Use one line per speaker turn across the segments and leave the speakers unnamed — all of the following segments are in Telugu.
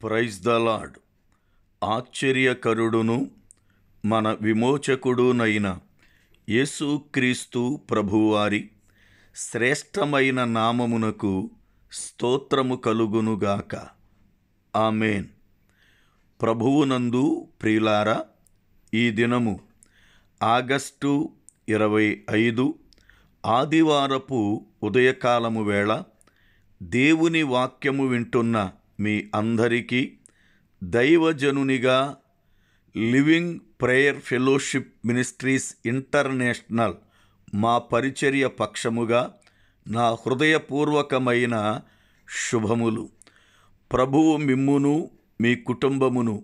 Praise the lord. ఆశ్చర్యకరుడును మన విమోచకుడునైన యేసుక్రీస్తు ప్రభువారి శ్రేష్టమైన నామమునకు స్తోత్రము కలుగునుగాక. ఆమేన్. ప్రభువునందు ప్రియులారా, ఈ దినము ఆగస్టు 25 ఆదివారపు ఉదయకాలము వేళ దేవుని వాక్యము వింటున్న మీ అందరికీ దైవజనునిగా living prayer fellowship ministries international మా పరిచర్య పక్షముగా నా హృదయపూర్వకమైన శుభములు. ప్రభువు మిమ్మును మీ కుటుంబమును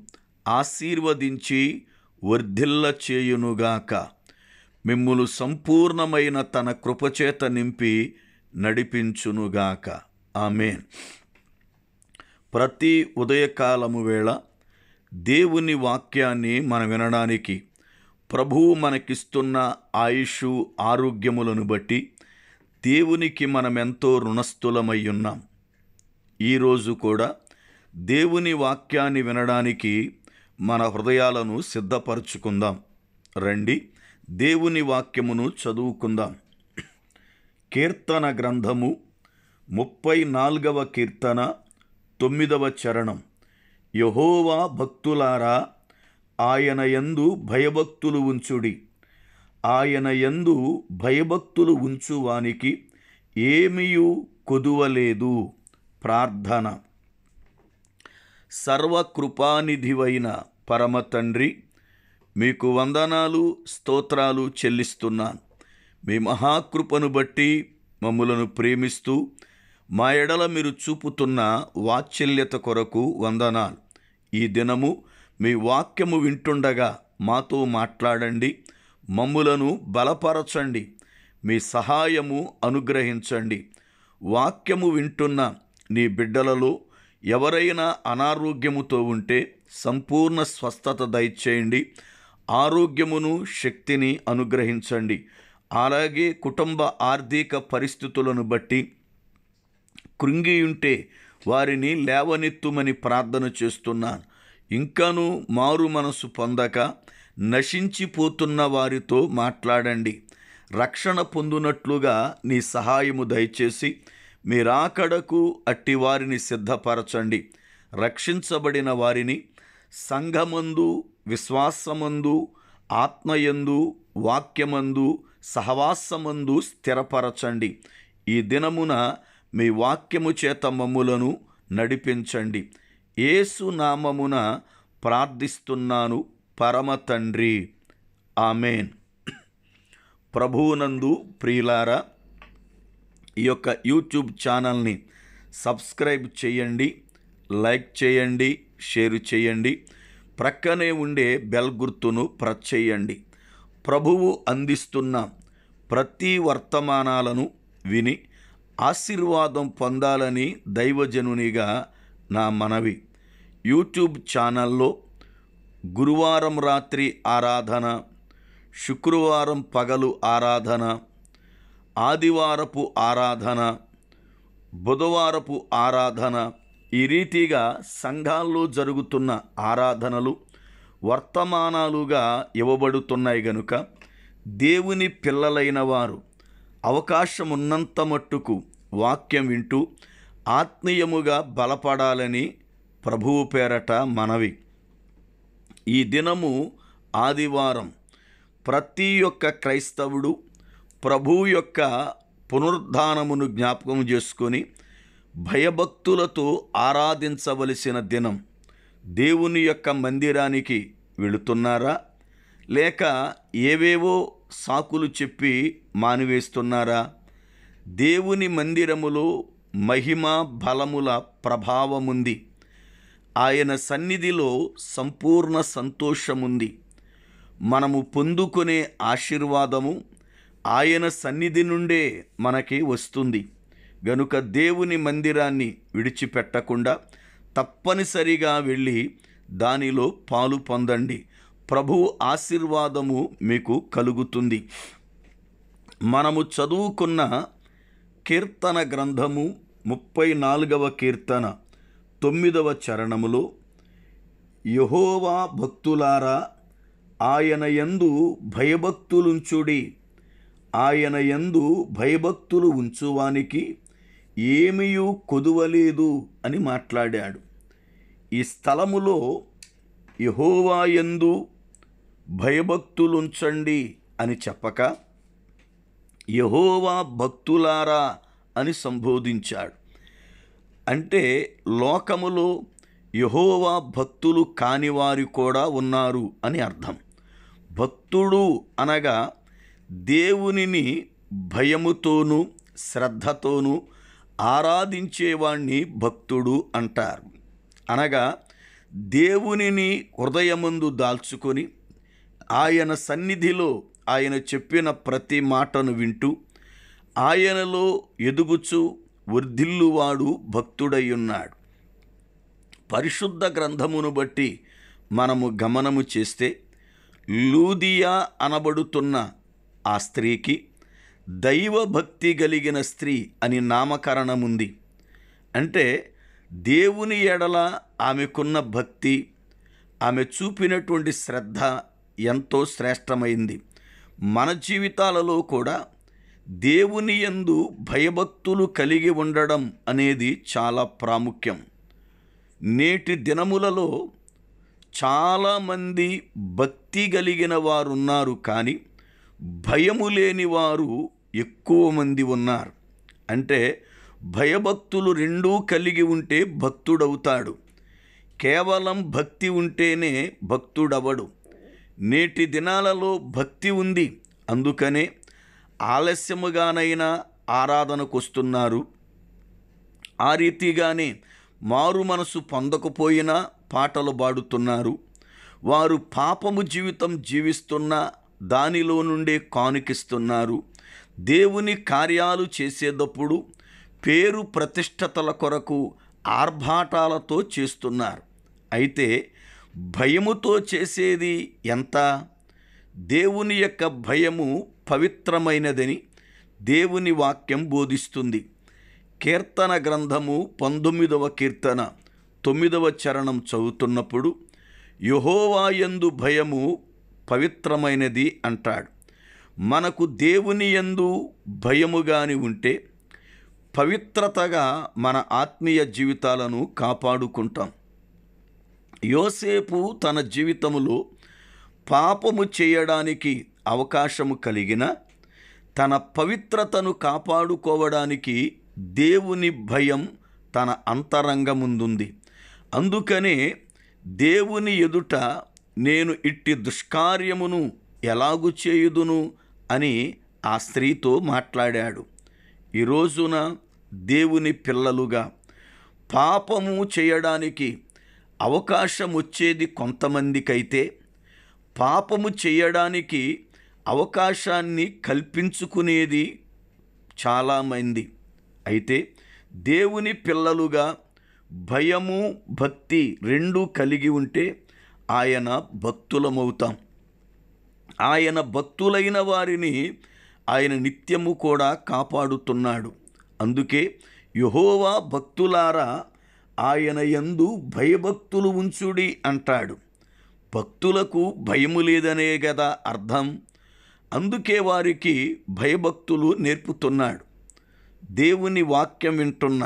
ఆశీర్వదించి వర్ధిల్ల చేయునుగాక. మిమ్మును సంపూర్ణమైన తన కృపచేత నింపి నడిపించునుగాక. ఆమేన్. ప్రతి ఉదయకాలము వేళ దేవుని వాక్యాన్ని మనం వినడానికి ప్రభువు మనకిస్తున్న ఆయుషు ఆరోగ్యములను బట్టి దేవునికి మనమెంతో రుణస్థులమై ఉన్నాం. ఈరోజు కూడా దేవుని వాక్యాన్ని వినడానికి మన హృదయాలను సిద్ధపరచుకుందాం. రండి, దేవుని వాక్యమును చదువుకుందాం. కీర్తన గ్రంథము 34వ కీర్తన 9వ చరణం. యెహోవా భక్తులారా, ఆయన యందు భయభక్తులు ఉంచుడి. ఆయన యందు భయభక్తులు ఉంచువానికి ఏమియు కొదువలేదు. ప్రార్థన. సర్వకృపానిధివైన పరమ తండ్రి, మీకు వందనాలు స్తోత్రాలు చెల్లిస్తున్నాను. మీ మహాకృపను బట్టి మమ్ములను ప్రేమిస్తూ మా ఎడల మీరు చూపుతున్న వాత్సల్యత కొరకు వందనాలు. ఈ దినము మీ వాక్యము వింటుండగా మాతో మాట్లాడండి, మమ్ములను బలపరచండి, మీ సహాయము అనుగ్రహించండి. వాక్యము వింటున్న నీ బిడ్డలలో ఎవరైనా అనారోగ్యముతో ఉంటే సంపూర్ణ స్వస్థత దయచేయండి. ఆరోగ్యమును శక్తిని అనుగ్రహించండి. అలాగే కుటుంబ ఆర్థిక పరిస్థితులను బట్టి కృంగి ఉంటే వారిని లేవనెత్తుమని ప్రార్థన చేస్తున్నాను. ఇంకనూ మారు మనసు పొందక నశించిపోతున్న వారితో మాట్లాడండి. రక్షణ పొందునట్లుగా నీ సహాయము దయచేసి మీ రాకడకు అట్టి వారిని సిద్ధపరచండి. రక్షించబడిన వారిని సంఘమందు, విశ్వాసమందు, ఆత్మయందు, వాక్యమందు, సహవాసమందు స్థిరపరచండి. ఈ దినమున మీ వాక్యము చేత మమ్ములను నడిపించండి. యేసు నామమున ప్రార్థిస్తున్నాను పరమ తండ్రి. ఆమేన్. ప్రభువునందు ప్రియులారా, ఈ యొక్క యూట్యూబ్ ఛానల్ని సబ్స్క్రైబ్ చేయండి, లైక్ చేయండి, షేర్ చేయండి. ప్రక్కనే ఉండే బెల్ గుర్తును ప్రెస్ చేయండి. ప్రభువు అందిస్తున్న ప్రతి వర్తమానాలను విని ఆశీర్వాదం పొందాలని దైవజనునిగా నా మనవి. యూట్యూబ్ ఛానల్లో గురువారం రాత్రి ఆరాధన, శుక్రవారం పగలు ఆరాధన, ఆదివారపు ఆరాధన, బుధవారపు ఆరాధన, ఈ రీతిగా సంఘాల్లో జరుగుతున్న ఆరాధనలు వర్తమానాలుగా ఇవ్వబడుతున్నాయి. గనుక దేవుని పిల్లలైన వారు అవకాశం ఉన్నంత మట్టుకు వాక్యం వింటూ ఆత్మీయముగా బలపడాలని ప్రభువు పేరట మనవి. ఈ దినము ఆదివారం. ప్రతి ఒక్క క్రైస్తవుడు ప్రభువు యొక్క పునరుద్ధానమును జ్ఞాపకం చేసుకొని భయభక్తులతో ఆరాధించవలసిన దినం. దేవుని యొక్క మందిరానికి వెళుతున్నారా, లేక ఏవేవో సాకులు చెప్పి మానివేస్తున్నారా? దేవుని మందిరములో మహిమ బలముల ప్రభావముంది. ఆయన సన్నిధిలో సంపూర్ణ సంతోషముంది. మనము పొందుకునే ఆశీర్వాదము ఆయన సన్నిధి నుండే మనకి వస్తుంది. గనుక దేవుని మందిరాన్ని విడిచిపెట్టకుండా తప్పనిసరిగా వెళ్ళి దానిలో పాలు పొందండి. ప్రభువు ఆశీర్వాదము మీకు కలుగుతుంది. మనము చదువుకున్న కీర్తన గ్రంథము 34వ కీర్తన 9వ చరణములో, యెహోవా భక్తులారా, ఆయన యందు భయభక్తులుంచుడి, ఆయన యందు భయభక్తులు ఉంచువానికి ఏమీయూ కొదువలేదు అని మాట్లాడాడు. ఈ స్థలములో యెహోవా యందు భయభక్తులుంచండి అని చెప్పక యెహోవా భక్తులారా అని సంబోధించాడు. అంటే లోకములో యెహోవా భక్తులు కానివారు కూడా ఉన్నారు అని అర్థం. భక్తుడు అనగా దేవునిని భయముతోనూ శ్రద్ధతోనూ ఆరాధించేవాణ్ణి భక్తుడు అంటారు. అనగా దేవునిని హృదయమందు దాల్చుకొని ఆయన సన్నిధిలో ఆయన చెప్పిన ప్రతి మాటను వింటూ ఆయనలో ఎదుగుచు వర్ధిల్లువాడు భక్తుడై ఉన్నాడు. పరిశుద్ధ గ్రంథమును బట్టి మనము గమనము చేస్తే లూదియా అనబడుతున్న ఆ స్త్రీకి దైవభక్తి కలిగిన స్త్రీ అని నామకరణముంది. అంటే దేవుని ఎడల ఆమెకున్న భక్తి, ఆమె చూపినటువంటి శ్రద్ధ ఎంతో శ్రేష్టమైంది. మన జీవితాలలో కూడా దేవుని యందు భయభక్తులు కలిగి ఉండడం అనేది చాలా ప్రాముఖ్యం. నేటి దినములలో చాలామంది భక్తి కలిగిన వారు ఉన్నారు, కానీ భయము లేని వారు ఎక్కువ మంది ఉన్నారు. అంటే భయభక్తులు రెండూ కలిగి ఉంటే భక్తుడవుతాడు. కేవలం భక్తి ఉంటేనే భక్తుడవడు. నేటి దినాలలో భక్తి ఉంది, అందుకనే ఆలస్యముగానైనా ఆరాధనకు వస్తున్నారు. ఆ రీతిగానే మారు మనసు పొందకపోయినా పాటలు పాడుతున్నారు. వారు పాపము జీవితం జీవిస్తున్నా దానిలో నుండే కానుకిస్తున్నారు. దేవుని కార్యాలు చేసేటప్పుడు పేరు ప్రతిష్టతల కొరకు ఆర్భాటాలతో చేస్తున్నారు. అయితే భయముతో చేసేది ఎంత? దేవుని యొక్క భయము పవిత్రమైనదని దేవుని వాక్యం బోధిస్తుంది. కీర్తన గ్రంథము 19వ కీర్తన 9వ చరణం చదువుతున్నప్పుడు యెహోవా యందు భయము పవిత్రమైనది అంటాడు. మనకు దేవుని యందు భయముగాని ఉంటే పవిత్రతగా మన ఆత్మీయ జీవితాలను కాపాడుకుంటాం. యోసేపు తన జీవితములో పాపము చేయడానికి అవకాశము కలిగిన తన పవిత్రతను కాపాడుకోవడానికి దేవుని భయం తన అంతరంగముందుంది. అందుకనే దేవుని ఎదుట నేను ఇట్టి దుష్కార్యమును ఎలాగు చేయుదును అని ఆ స్త్రీతో మాట్లాడాడు. ఈ రోజున దేవుని పిల్లలుగా పాపము చేయడానికి అవకాశం వచ్చేది కొంతమందికైతే, పాపము చేయడానికి అవకాశాన్ని కల్పించుకునేది చాలామంది. అయితే దేవుని పిల్లలుగా భయము భక్తి రెండూ కలిగి ఉంటే ఆయన భక్తులమవుతాం. ఆయన భక్తులైన వారిని ఆయన నిత్యము కూడా కాపాడుతున్నాడు. అందుకే యెహోవా భక్తులారా, ఆయన యందు భయభక్తులు ఉంచుడి అంటాడు. భక్తులకు భయము లేదనే కదా అర్థం. అందుకే వారికి భయభక్తులు నేర్పుతున్నాడు. దేవుని వాక్యం వింటున్న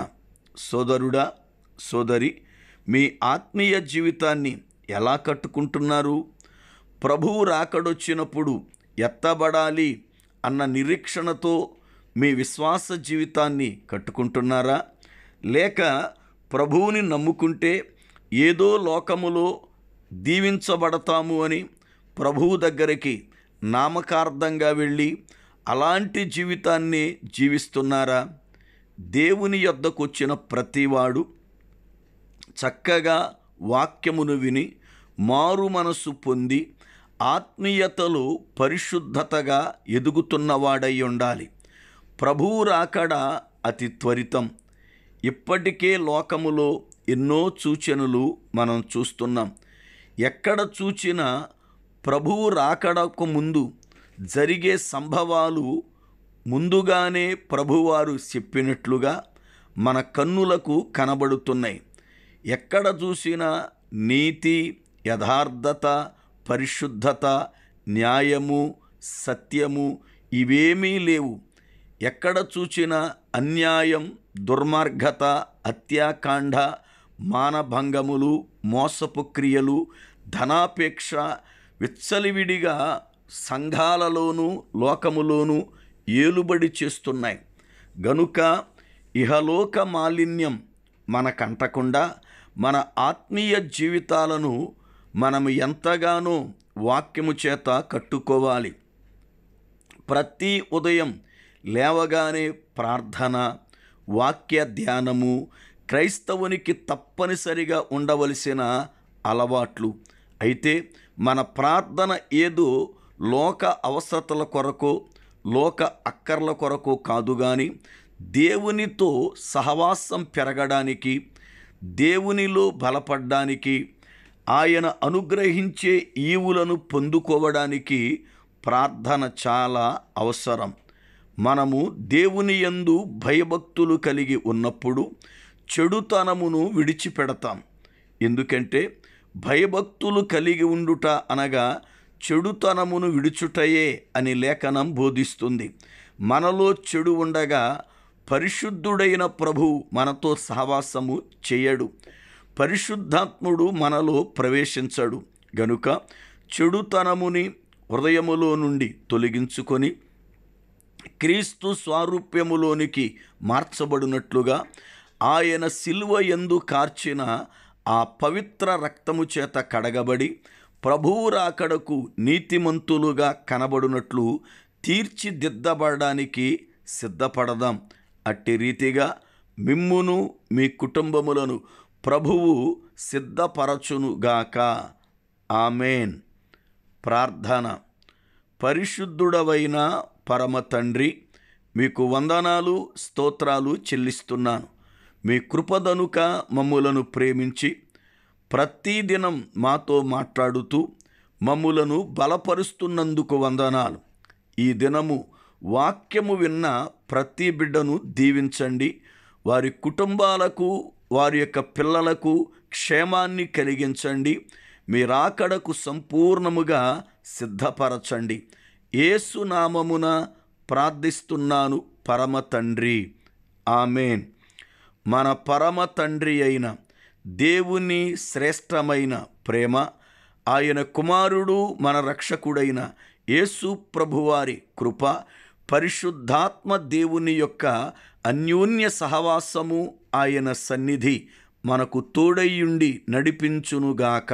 సోదరుడా, సోదరి, మీ ఆత్మీయ జీవితాన్ని ఎలా కట్టుకుంటున్నారు? ప్రభువు రాకడొచ్చినప్పుడు ఎత్తబడాలి అన్న నిరీక్షణతో మీ విశ్వాస జీవితాన్ని కట్టుకుంటున్నారా? లేక ప్రభువుని నమ్ముకుంటే ఏదో లోకములో దీవించబడతాము అని ప్రభువు దగ్గరికి నామకార్థంగా వెళ్ళి అలాంటి జీవితాన్ని జీవిస్తున్నారా? దేవుని యొద్దకు వచ్చిన ప్రతివాడు చక్కగా వాక్యమును విని మారు మనసు పొంది ఆత్మీయతలో పరిశుద్ధతగా ఎదుగుతున్నవాడై ఉండాలి. ప్రభువు రాకడ అతి త్వరితం. ఇప్పటికే లోకములో ఎన్నో సూచనలు మనం చూస్తున్నాం. ఎక్కడ చూచినా ప్రభువు రాకడకు ముందు జరిగే సంభవాలు ముందుగానే ప్రభువారు చెప్పినట్లుగా మన కన్నులకు కనబడుతున్నాయి. ఎక్కడ చూసినా నీతి, యథార్థత, పరిశుద్ధత, న్యాయము, సత్యము ఇవేమీ లేవు. ఎక్కడ చూచినా అన్యాయం, దుర్మార్గత, హత్యాకాండ, మానభంగములు, మోసపు క్రియలు, ధనాపేక్ష విచ్చలివిడిగా సంఘాలలోనూ లోకములోనూ ఏలుబడి చేస్తున్నాయి. గనుక ఇహలోక మాలిన్యం మనకంటకుండా మన ఆత్మీయ జీవితాలను మనం ఎంతగానో వాక్యము చేత కట్టుకోవాలి. ప్రతి ఉదయం లేవగానే ప్రార్థన, వాక్య ధ్యానము క్రైస్తవునికి తప్పనిసరిగా ఉండవలసిన అలవాట్లు. అయితే మన ప్రార్థన ఏదో లోక అవసరతల కొరకో, లోక అక్కర్ల కొరకో కాదు, కానీ దేవునితో సహవాసం పెరగడానికి, దేవునిలో బలపడ్డానికి, ఆయన అనుగ్రహించే ఈవులను పొందుకోవడానికి ప్రార్థన చాలా అవసరం. మనము దేవుని యందు భయభక్తులు కలిగి ఉన్నప్పుడు చెడుతనమును విడిచిపెడతాం. ఎందుకంటే భయభక్తులు కలిగి ఉండుట అనగా చెడుతనమును విడుచుటయే అని లేఖనం బోధిస్తుంది. మనలో చెడు ఉండగా పరిశుద్ధుడైన ప్రభువు మనతో సహవాసము చేయడు, పరిశుద్ధాత్ముడు మనలో ప్రవేశించడు. గనుక చెడుతనముని హృదయములో నుండి తొలగించుకొని క్రీస్తు స్వారూప్యములోనికి మార్చబడినట్లుగా ఆయన శిలువ యందు కార్చిన ఆ పవిత్ర రక్తము చేత కడగబడి ప్రభువు రాకడకు నీతిమంతులుగా కనబడినట్లు తీర్చిదిద్దబడడానికి సిద్ధపడదాం. అట్టి రీతిగా మిమ్మును మీ కుటుంబములను ప్రభువు సిద్ధపరచునుగాక. ఆమేన్. ప్రార్థన. పరిశుద్ధుడవైన పరమ తండ్రి, మీకు వందనాలు, స్తోత్రాలు చెల్లిస్తున్నాను. మీ కృపదనుక మమ్ములను ప్రేమించి ప్రతిదినం మాతో మాట్లాడుతూ మమ్ములను బలపరుస్తున్నందుకు వందనాలు. ఈ దినము వాక్యము విన్న ప్రతి బిడ్డను దీవించండి. వారి కుటుంబాలకు, వారి యొక్క పిల్లలకు క్షేమాన్ని కలిగించండి. మీ రాకడకు సంపూర్ణముగా సిద్ధపరచండి. యేసు నామమున ప్రార్థిస్తున్నాను పరమ తండ్రి. ఆమేన్. మన పరమ తండ్రి అయిన దేవుని శ్రేష్టమైన ప్రేమ, ఆయన కుమారుడు మన రక్షకుడైన యేసు ప్రభువారి కృప, పరిశుద్ధాత్మ దేవుని యొక్క అన్యోన్య సహవాసము, ఆయన సన్నిధి మనకు తోడైయుండి నడిపించునుగాక.